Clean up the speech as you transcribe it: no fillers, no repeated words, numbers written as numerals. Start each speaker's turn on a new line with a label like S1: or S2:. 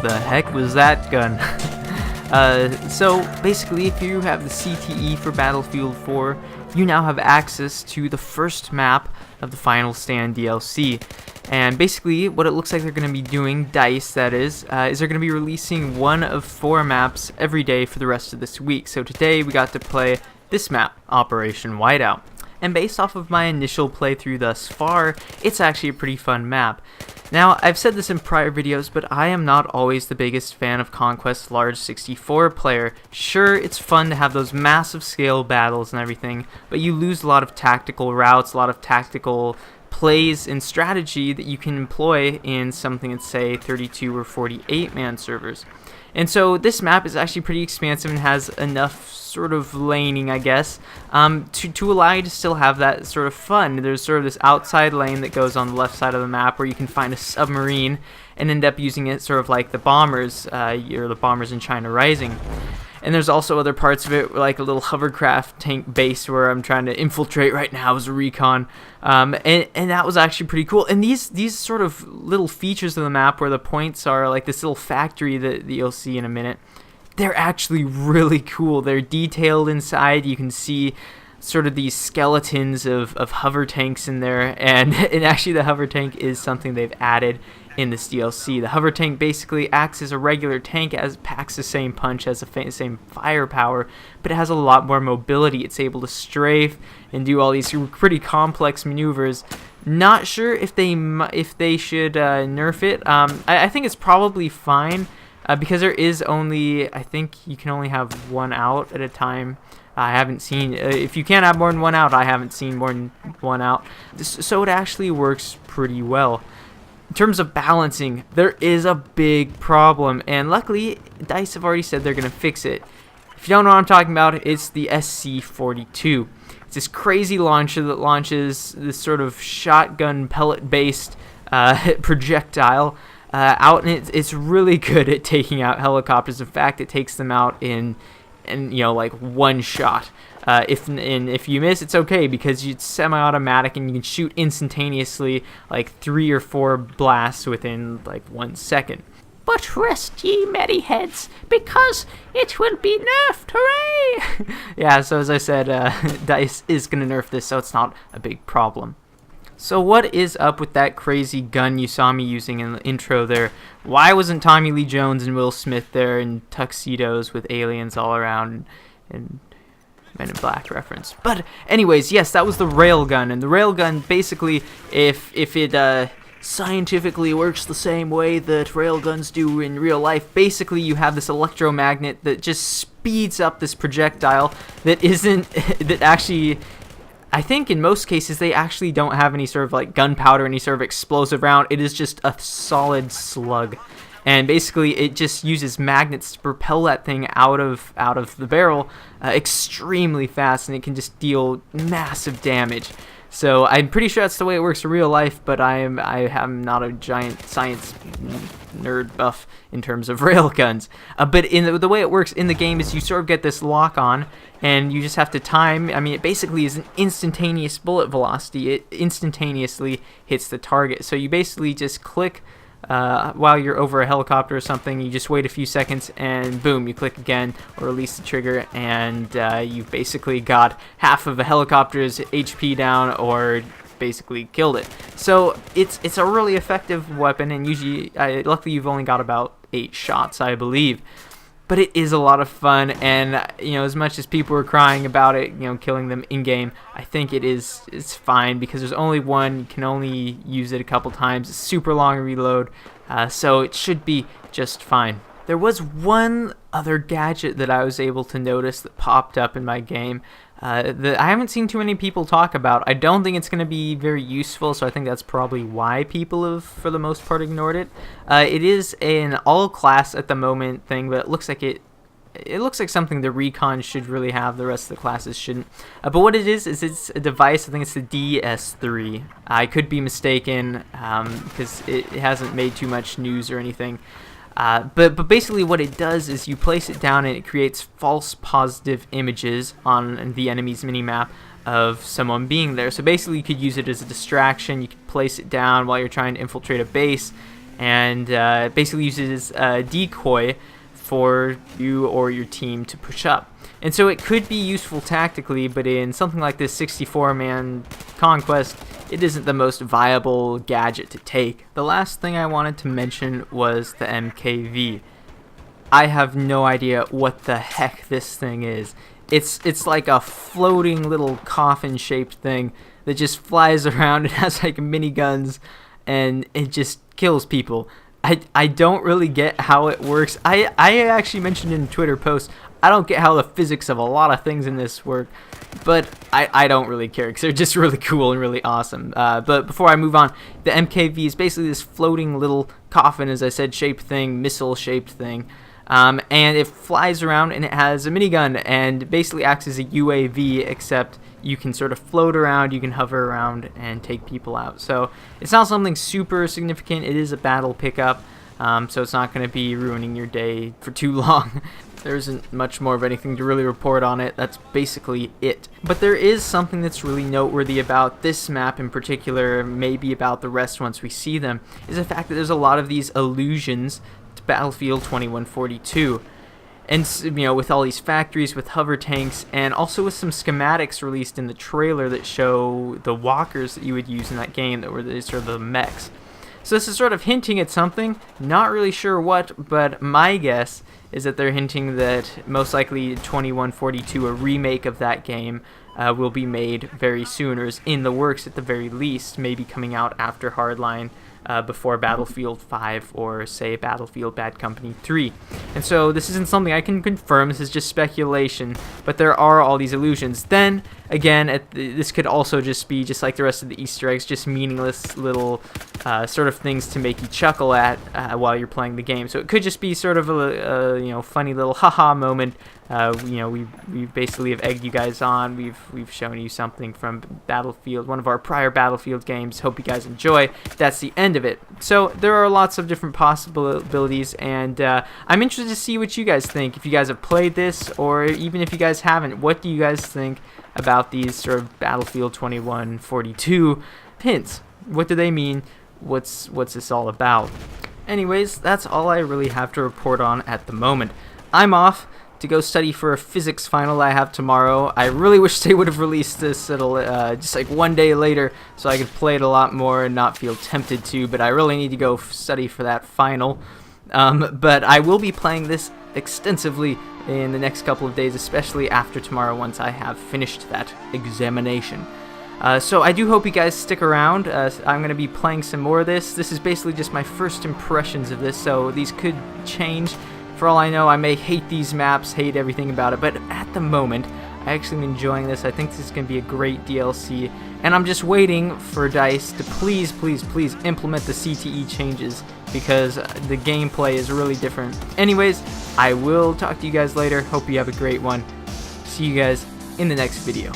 S1: The heck was that gun? So basically, if you have the CTE for Battlefield 4, you now have access to the first map of the Final Stand DLC. And basically, what it looks like they're going to be doing, DICE that is they're going to be releasing one of 4 maps every day for the rest of this week. So today we got to play this map, Operation Whiteout. And based off of my initial playthrough thus far, it's actually a pretty fun map. Now, I've said this in prior videos, but I am not always the biggest fan of Conquest Large 64 player. Sure, it's fun to have those massive scale battles and everything, but you lose a lot of tactical routes, a lot of tactical plays and strategy that you can employ in something that's, say, 32 or 48 man servers. And so this map is actually pretty expansive and has enough sort of laning, I guess, to allow you to still have that sort of fun. There's sort of this outside lane that goes on the left side of the map where you can find a submarine and end up using it sort of like the bombers, or the bombers in China Rising. And there's also other parts of it, like a little hovercraft tank base where I'm trying to infiltrate right now as a recon. And that was actually pretty cool. And these sort of little features of the map where the points are like this little factory that you'll see in a minute, they're actually really cool. They're detailed inside. You can see sort of these skeletons of hover tanks in there. And actually the hover tank is something they've added in this DLC. The hover tank basically acts as a regular tank, as packs the same punch, has the same firepower, but it has a lot more mobility. It's able to strafe and do all these pretty complex maneuvers. Not sure if they should nerf it. I think it's probably fine because there is only, I think you can only have one out at a time. I haven't seen, if you can't have more than one out, I haven't seen more than one out. So it actually works pretty well. In terms of balancing, there is a big problem, and luckily, DICE have already said they're going to fix it. If you don't know what I'm talking about, it's the SC-42. It's this crazy launcher that launches this sort of shotgun pellet-based projectile out, and it's really good at taking out helicopters. In fact, it takes them out in like one shot. If you miss, it's okay because it's semi-automatic and you can shoot instantaneously, like 3 or 4 blasts within like 1 second. But rest ye merry heads, because it will be nerfed, hooray! Yeah, so as I said, DICE is gonna nerf this, so it's not a big problem. So what is up with that crazy gun you saw me using in the intro there? Why wasn't Tommy Lee Jones and Will Smith there in tuxedos with aliens all around and Men in Black reference? But anyways, yes, that was the railgun, and the railgun basically, if it scientifically works the same way that railguns do in real life, basically you have this electromagnet that just speeds up this projectile that actually, I think in most cases they actually don't have any sort of like gunpowder, any sort of explosive round. It is just a solid slug. And basically it just uses magnets to propel that thing out of the barrel extremely fast, and it can just deal massive damage. So I'm pretty sure that's the way it works in real life, but I am not a giant science nerd buff in terms of railguns. But in the way it works in the game is you sort of get this lock on, and you just have to time. I mean, it basically is an instantaneous bullet velocity. It instantaneously hits the target. So you basically just click while you're over a helicopter or something. You just wait a few seconds and boom, you click again or release the trigger, and you've basically got half of a helicopter's HP down, or basically killed it. So it's a really effective weapon, and usually luckily you've only got about 8 shots, I believe. But it is a lot of fun, and as much as people are crying about it, killing them in game, I think it's fine because there's only one. You can only use it a couple times. It's super long reload, so it should be just fine. There was one other gadget that I was able to notice that popped up in my game that I haven't seen too many people talk about. I don't think it's going to be very useful, so I think that's probably why people have, for the most part, ignored it. It is an all-class at the moment thing, but it looks like something the recon should really have, the rest of the classes shouldn't. But what it is it's a device. I think it's the DS3. I could be mistaken because it hasn't made too much news or anything. But basically what it does is you place it down and it creates false positive images on the enemy's minimap of someone being there. So basically you could use it as a distraction. You could place it down while you're trying to infiltrate a base, and basically uses a decoy for you or your team to push up. And so it could be useful tactically, but in something like this 64-man conquest, it isn't the most viable gadget to take. The last thing I wanted to mention was the MKV. I have no idea what the heck this thing is. It's like a floating little coffin-shaped thing that just flies around. It has like miniguns, and it just kills people. I don't really get how it works. I actually mentioned in a Twitter post, I don't get how the physics of a lot of things in this work, but I don't really care because they're just really cool and really awesome. But before I move on, the MKV is basically this floating little coffin, as I said, shaped thing, missile-shaped thing. And it flies around, and it has a minigun, and basically acts as a UAV, except you can sort of float around, you can hover around, and take people out. So it's not something super significant. It is a battle pickup, so it's not going to be ruining your day for too long. There isn't much more of anything to really report on it. That's basically it. But there is something that's really noteworthy about this map in particular, maybe about the rest once we see them, is the fact that there's a lot of these allusions to Battlefield 2142. And, you know, with all these factories, with hover tanks, and also with some schematics released in the trailer that show the walkers that you would use in that game that were sort of the mechs. So this is sort of hinting at something, not really sure what, but my guess is that they're hinting that most likely 2142, a remake of that game, will be made very soon, or is in the works at the very least, maybe coming out after Hardline, before Battlefield 5 or, say, Battlefield Bad Company 3. And so this isn't something I can confirm, this is just speculation, but there are all these illusions. Then, again, this could also just be, just like the rest of the Easter eggs, just meaningless little sort of things to make you chuckle at while you're playing the game. So it could just be sort of a you know, funny little haha moment. You know, we basically have egged you guys on. We've shown you something from Battlefield, one of our prior Battlefield games. Hope you guys enjoy. That's the end of it. So there are lots of different possibilities, and I'm interested to see what you guys think. If you guys have played this, or even if you guys haven't, what do you guys think about these sort of Battlefield 2142 hints? What do they mean? What's this all about? Anyways, that's all I really have to report on at the moment. I'm off to go study for a physics final I have tomorrow. I really wish they would have released this just like one day later so I could play it a lot more and not feel tempted to, but I really need to go study for that final. But I will be playing this extensively in the next couple of days, especially after tomorrow once I have finished that examination. So I do hope you guys stick around. I'm going to be playing some more of this. This is basically just my first impressions of this, so these could change. For all I know, I may hate these maps, hate everything about it, but at the moment, I actually am enjoying this. I think this is going to be a great DLC, and I'm just waiting for DICE to please, please, please implement the CTE changes, because the gameplay is really different. Anyways, I will talk to you guys later. Hope you have a great one. See you guys in the next video.